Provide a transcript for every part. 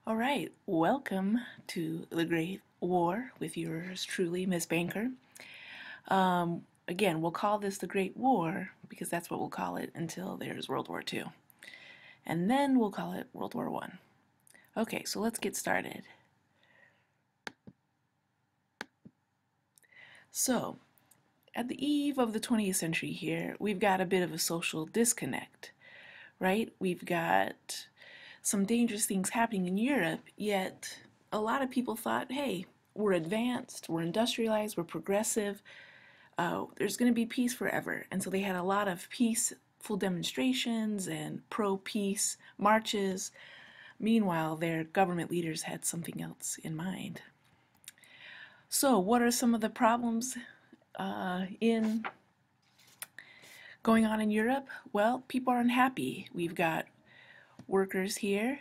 All right, welcome to the Great War with yours truly, Miss Banker. Again, we'll call this the Great War because that's what we'll call it until there's World War II. And then we'll call it World War I. Okay, so let's get started. So, at the eve of the 20th century here, we've got a bit of a social disconnect, right? We've got some dangerous things happening in Europe, yet a lot of people thought, hey, we're advanced, we're industrialized, we're progressive, there's going to be peace forever. And so they had a lot of peaceful demonstrations and pro-peace marches. Meanwhile, their government leaders had something else in mind. So what are some of the problems in going on in Europe? Well, people are unhappy. We've got workers here,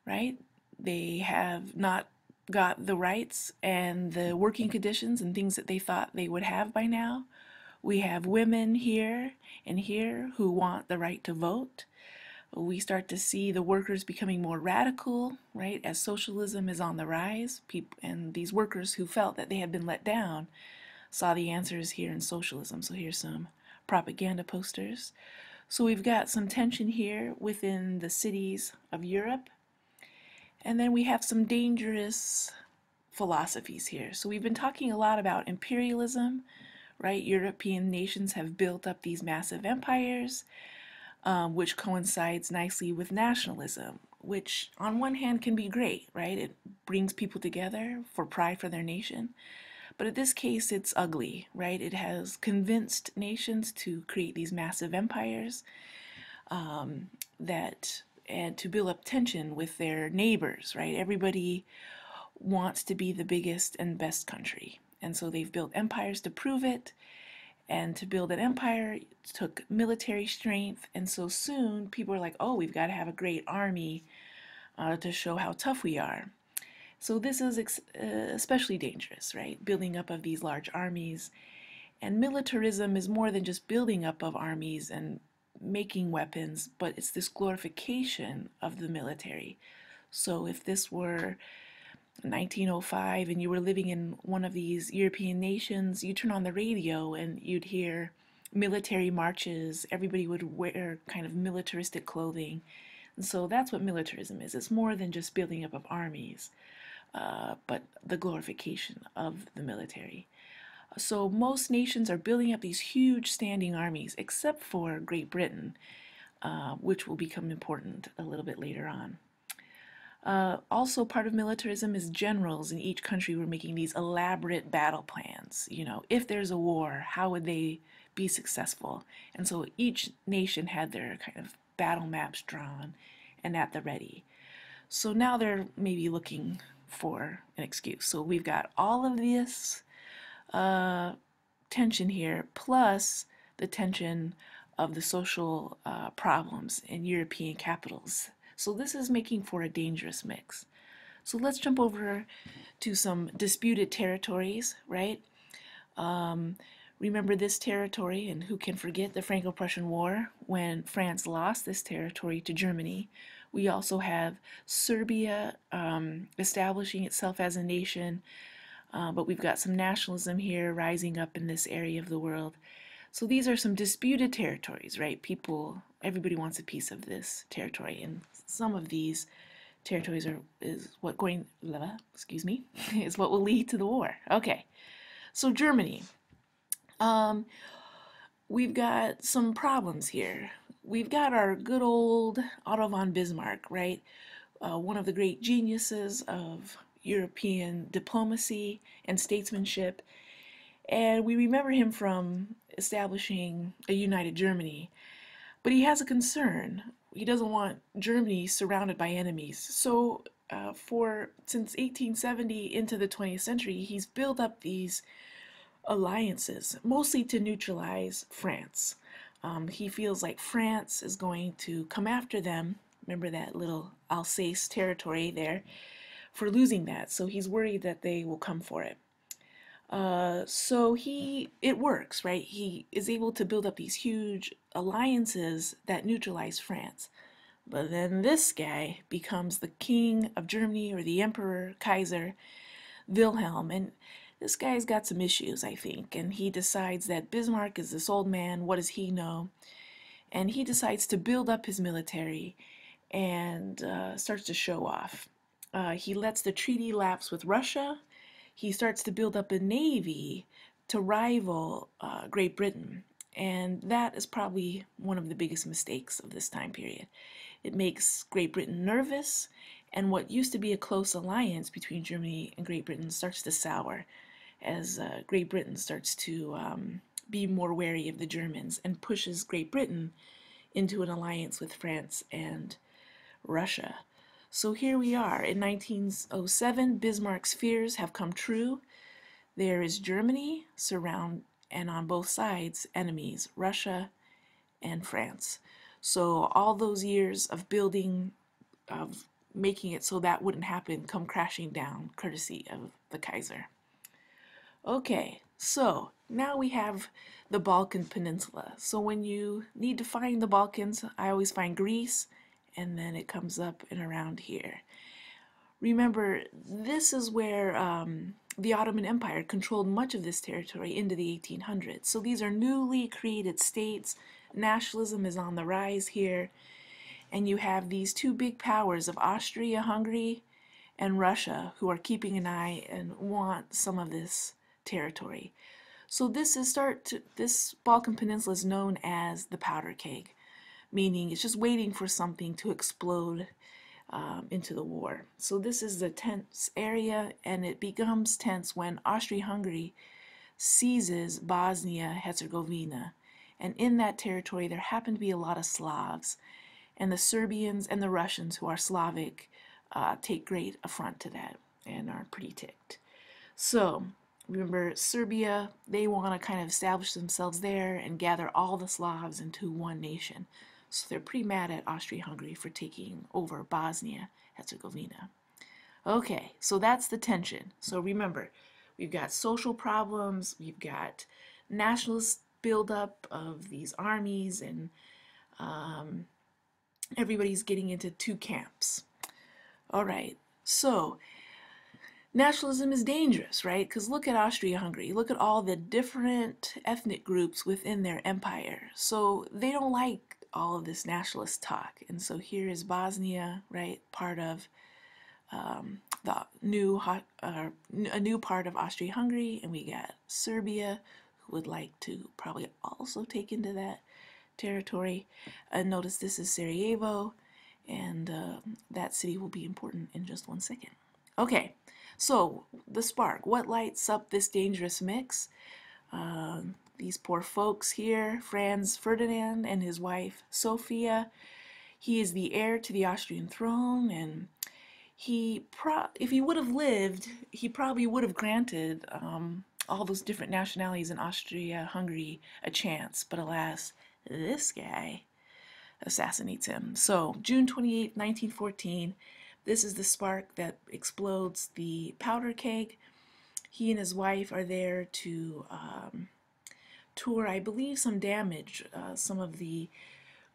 right? They have not got the rights and the working conditions and things that they thought they would have by now. We have women here and here who want the right to vote. We start to see the workers becoming more radical, right, as socialism is on the rise. And these workers who felt that they had been let down saw the answers here in socialism. So here's some propaganda posters. So we've got some tension here within the cities of Europe. And then we have some dangerous philosophies here. So we've been talking a lot about imperialism, right? European nations have built up these massive empires, which coincides nicely with nationalism, which on one hand can be great, right? It brings people together for pride for their nation. But in this case, it's ugly, right? It has convinced nations to create these massive empires and to build up tension with their neighbors, right? Everybody wants to be the biggest and best country. And so they've built empires to prove it. And to build an empire took military strength. And so soon people are like, oh, we've got to have a great army to show how tough we are. So this is especially dangerous, right? Building up of these large armies. And militarism is more than just building up of armies and making weapons, but it's this glorification of the military. So if this were 1905 and you were living in one of these European nations, you turn on the radio and you'd hear military marches. Everybody would wear kind of militaristic clothing. And so that's what militarism is. It's more than just building up of armies, but the glorification of the military. So most nations are building up these huge standing armies, except for Great Britain, which will become important a little bit later on. Also, part of militarism is generals in each country were making these elaborate battle plans. You know, if there's a war, how would they be successful? And so each nation had their kind of battle maps drawn and at the ready. So now they're maybe looking for an excuse. So we've got all of this tension here, plus the tension of the social problems in European capitals. So this is making for a dangerous mix. So let's jump over to some disputed territories, right? Remember this territory, and who can forget the Franco-Prussian War when France lost this territory to Germany. We also have Serbia establishing itself as a nation, but we've got some nationalism here rising up in this area of the world. So these are some disputed territories, right? Everybody wants a piece of this territory, and some of these territories is what is what will lead to the war. Okay, so Germany. We've got some problems here. We've got our good old Otto von Bismarck, right? One of the great geniuses of European diplomacy and statesmanship. And we remember him from establishing a united Germany. But he has a concern. He doesn't want Germany surrounded by enemies. So since 1870 into the 20th century, he's built up these alliances, mostly to neutralize France. He feels like France is going to come after them. Remember that little Alsace territory there, for losing that. So he's worried that they will come for it. So it works, right? He is able to build up these huge alliances that neutralize France. But then this guy becomes the king of Germany, or the emperor, Kaiser, Wilhelm. And this guy's got some issues, I think. And he decides that Bismarck is this old man. What does he know? And he decides to build up his military and starts to show off. He lets the treaty lapse with Russia. He starts to build up a navy to rival Great Britain. And that is probably one of the biggest mistakes of this time period. It makes Great Britain nervous, and what used to be a close alliance between Germany and Great Britain starts to sour as Great Britain starts to be more wary of the Germans and pushes Great Britain into an alliance with France and Russia. So here we are. In 1907, Bismarck's fears have come true. There is Germany, and on both sides, enemies, Russia and France. So all those years of building, of making it so that wouldn't happen, come crashing down, courtesy of the Kaiser. Okay, so now we have the Balkan Peninsula. So when you need to find the Balkans, I always find Greece, and then it comes up and around here. Remember, this is where the Ottoman Empire controlled much of this territory into the 1800s. So these are newly created states. Nationalism is on the rise here. And you have these two big powers of Austria-Hungary and Russia who are keeping an eye and want some of this territory. So this Balkan Peninsula is known as the powder keg, meaning it's just waiting for something to explode into the war. So this is the tense area, and it becomes tense when Austria-Hungary seizes Bosnia-Herzegovina. And in that territory, there happen to be a lot of Slavs. And the Serbians and the Russians, who are Slavic, take great affront to that and are pretty ticked. So remember, Serbia, they want to kind of establish themselves there and gather all the Slavs into one nation. So they're pretty mad at Austria-Hungary for taking over Bosnia-Herzegovina. Okay, so that's the tension. So remember, we've got social problems, we've got nationalist buildup of these armies, and everybody's getting into two camps. All right, so nationalism is dangerous, right? Because look at Austria-Hungary. Look at all the different ethnic groups within their empire. So they don't like all of this nationalist talk. And so here is Bosnia, right? Part of a new part of Austria-Hungary, and we got Serbia, who would like to probably also take into that territory. Notice this is Sarajevo, and that city will be important in just 1 second. Okay, so the spark. What lights up this dangerous mix? These poor folks here, Franz Ferdinand and his wife Sophia. He is the heir to the Austrian throne, and if he would have lived, he probably would have granted all those different nationalities in Austria-Hungary a chance. But alas, this guy assassinates him. So June 28, 1914, this is the spark that explodes the powder keg. He and his wife are there to tour, I believe, some damage, some of the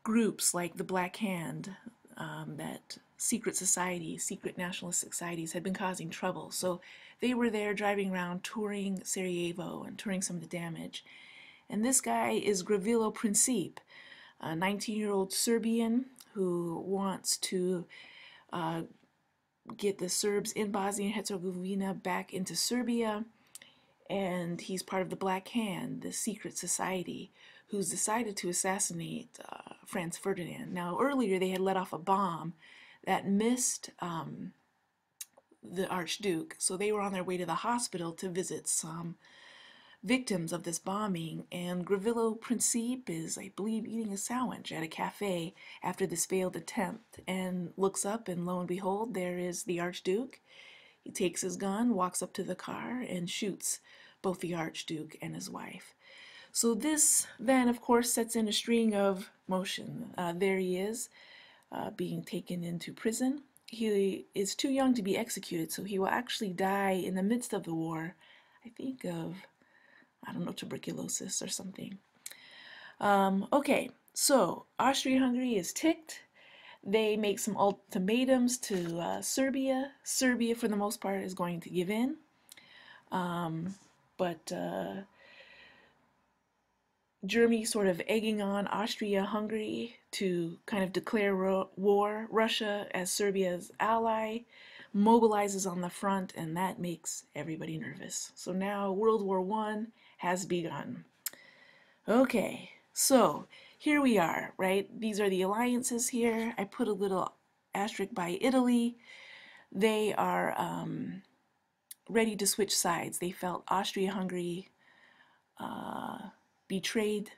groups like the Black Hand, that secret nationalist societies had been causing trouble. So they were there driving around touring Sarajevo and touring some of the damage. And this guy is Gavrilo Princip, a 19-year-old Serbian who wants to get the Serbs in Bosnia and Herzegovina back into Serbia. And he's part of the Black Hand, the secret society, who's decided to assassinate Franz Ferdinand. Now, earlier they had let off a bomb that missed the Archduke, so they were on their way to the hospital to visit some victims of this bombing, and Gavrilo Princip is, I believe, eating a sandwich at a cafe after this failed attempt, and looks up, and lo and behold, there is the Archduke. He takes his gun, walks up to the car, and shoots both the Archduke and his wife. So this then, of course, sets in a string of motion. There he is, being taken into prison. He is too young to be executed, so he will actually die in the midst of the war, I think of, I don't know, tuberculosis or something. Okay, so Austria-Hungary is ticked. They make some ultimatums to Serbia. Serbia, for the most part, is going to give in. But Germany sort of egging on Austria-Hungary to kind of declare war. Russia, as Serbia's ally, mobilizes on the front, and that makes everybody nervous. So now World War I has begun. Okay, so here we are, right? These are the alliances here. I put a little asterisk by Italy. They are ready to switch sides. They felt Austria-Hungary betrayed,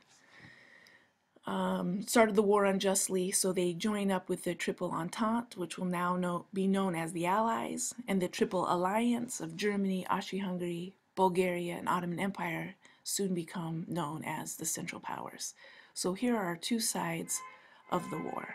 started the war unjustly, so they join up with the Triple Entente, which will now be known as the Allies, and the Triple Alliance of Germany, Austria-Hungary, Bulgaria, and Ottoman Empire soon become known as the Central Powers. So here are our two sides of the war.